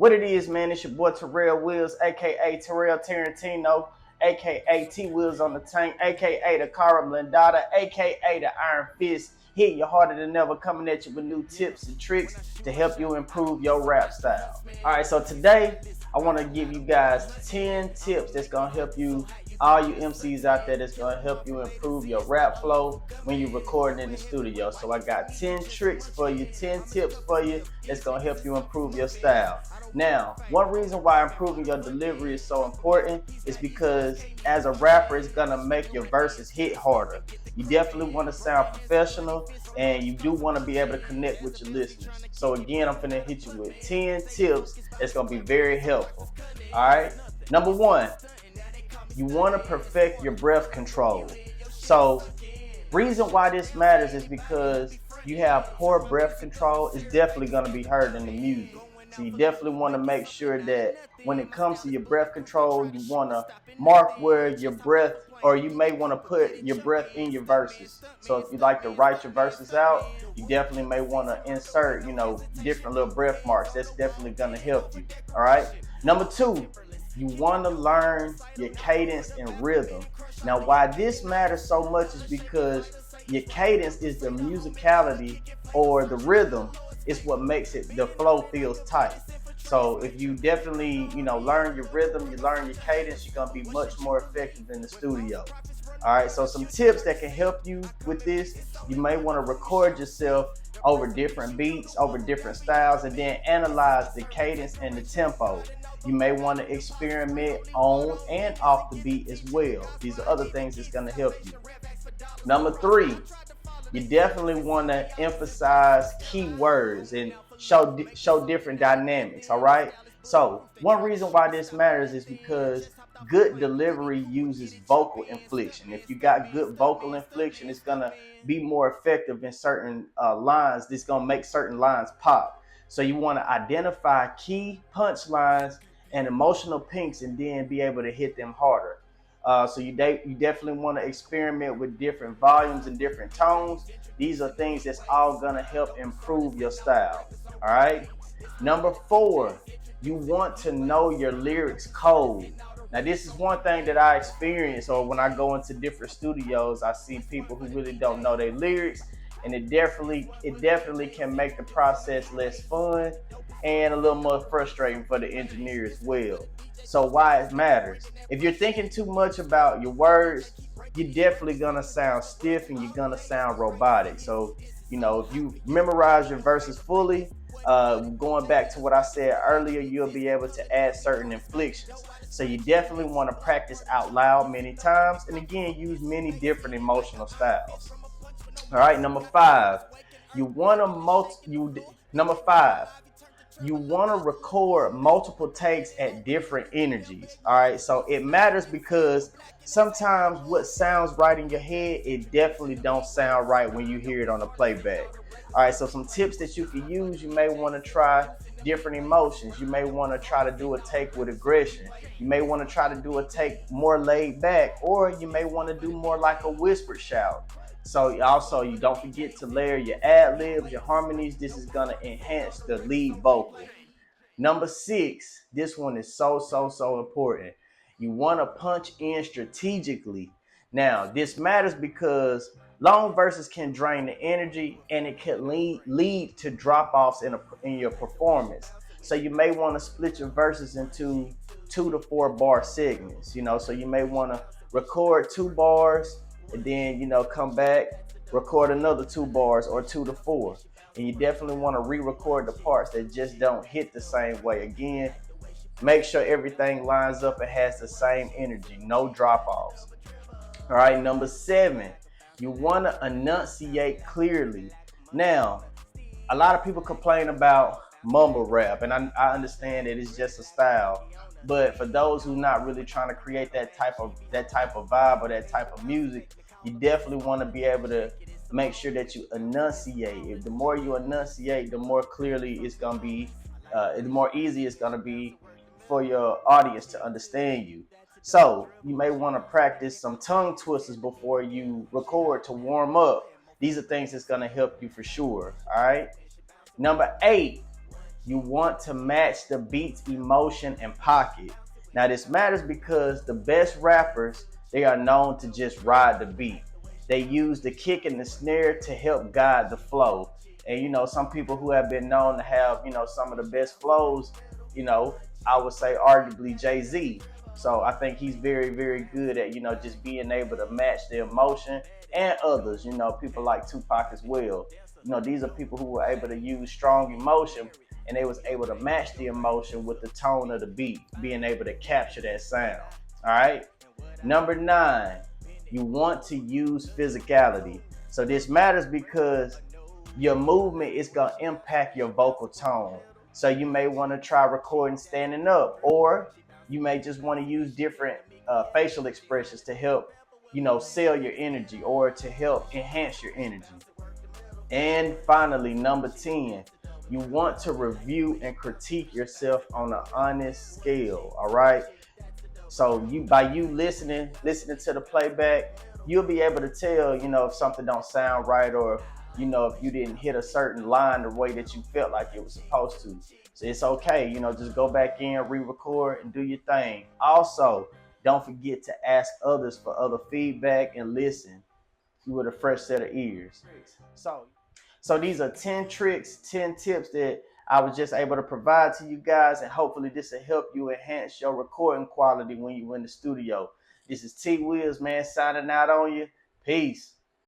What it is, man, it's your boy Terrell Wills, aka Terrell Tarantino, aka T Wills on the tank, aka the Cara Blendata, aka the Iron Fist, hitting you harder than ever, coming at you with new tips and tricks to help you improve your rap style. All right, so today I want to give you guys 10 tips that's gonna help you, all you MCs out there, that's gonna help you improve your rap flow when you're recording in the studio. So I got 10 tricks for you, 10 tips for you that's gonna help you improve your style. Now, one reason why improving your delivery is so important is because as a rapper, it's gonna make your verses hit harder. You definitely want to sound professional, and you do want to be able to connect with your listeners. So again, I'm gonna hit you with 10 tips that's gonna be very helpful. All right. Number one, you want to perfect your breath control. So reason why this matters is because you have poor breath control is definitely going to be heard in the music. So you definitely want to make sure that when it comes to your breath control, you want to mark where your breath, or you may want to put your breath in your verses. So if you like to write your verses out, you definitely may want to insert, different little breath marks. That's definitely going to help you. All right. Number two, you want to learn your cadence and rhythm. Now, why this matters so much is because your cadence is the musicality, or the rhythm is what makes it, the flow feels tight. So if you definitely, learn your rhythm, you learn your cadence, you're gonna be much more effective in the studio. All right, so some tips that can help you with this: you may want to record yourself over different beats, over different styles, and then analyze the cadence and the tempo. You may want to experiment on and off the beat as well. These are other things that's going to help you. Number three, you definitely want to emphasize keywords and show different dynamics. All right. So one reason why this matters is because good delivery uses vocal inflection. If you got good vocal inflection, it's gonna be more effective in certain lines. This gonna make certain lines pop. So you want to identify key punchlines and emotional pinks, and then be able to hit them harder. So you definitely want to experiment with different volumes and different tones. These are things that's all gonna help improve your style. All right. Number four, you want to know your lyrics code. Now, this is one thing that I experience, or when I go into different studios, I see people who really don't know their lyrics, and it definitely can make the process less fun and a little more frustrating for the engineer as well. So why it matters? If you're thinking too much about your words, you're definitely gonna sound stiff and you're gonna sound robotic. So, if you memorize your verses fully, going back to what I said earlier, you'll be able to add certain inflections. So you definitely want to practice out loud many times, and again, use many different emotional styles. All right, number five, you want to number five, you want to record multiple takes at different energies. All right, so it matters because sometimes what sounds right in your head, it definitely don't sound right when you hear it on the playback. All right, so some tips that you can use: you may want to try different emotions. You may want to try to do a take with aggression. You may want to try to do a take more laid back, or you may want to do more like a whispered shout. So also, you don't forget to layer your ad libs, your harmonies. This is gonna enhance the lead vocal. Number six, this one is so important. You want to punch in strategically. Now, this matters because long verses can drain the energy, and it can lead to drop offs in your performance. So you may want to split your verses into 2 to 4 bar segments. So you may want to record 2 bars, and then come back, record another 2 bars, or 2 to 4. And you definitely want to re-record the parts that just don't hit the same way. Again, make sure everything lines up and has the same energy, no drop-offs. All right, number seven, you want to enunciate clearly. Now, a lot of people complain about mumble rap, and I understand that it's just a style. But for those who not really trying to create that type of vibe or that type of music, you definitely want to be able to make sure that you enunciate. If the more you enunciate, the more clearly it's gonna be, the more easy it's gonna be for your audience to understand you. So you may want to practice some tongue twisters before you record to warm up. These are things that's gonna help you for sure. All right. Number eight, You want to match the beat's emotion and pocket. Now this matters because the best rappers, they are known to just ride the beat. They use the kick and the snare to help guide the flow. And some people who have been known to have, some of the best flows, you know, I would say arguably Jay-Z. So I think he's very, very good at, just being able to match the emotion, and others, people like Tupac as well. These are people who were able to use strong emotion, and they was able to match the emotion with the tone of the beat, being able to capture that sound. All right. Number 9, you want to use physicality. So this matters because your movement is going to impact your vocal tone. So you may want to try recording standing up, or you may just want to use different facial expressions to help, sell your energy or to help enhance your energy. And finally, number 10, you want to review and critique yourself on an honest scale. All right. So by you listening to the playback, you'll be able to tell, if something don't sound right, or if you didn't hit a certain line the way that you felt like it was supposed to. So it's okay, just go back in, re-record, and do your thing. Also, don't forget to ask others for other feedback and listen with a fresh set of ears. So these are 10 tricks, 10 tips that I was just able to provide to you guys, and hopefully this will help you enhance your recording quality when you're in the studio. This is T Wills, man, signing out on you. Peace.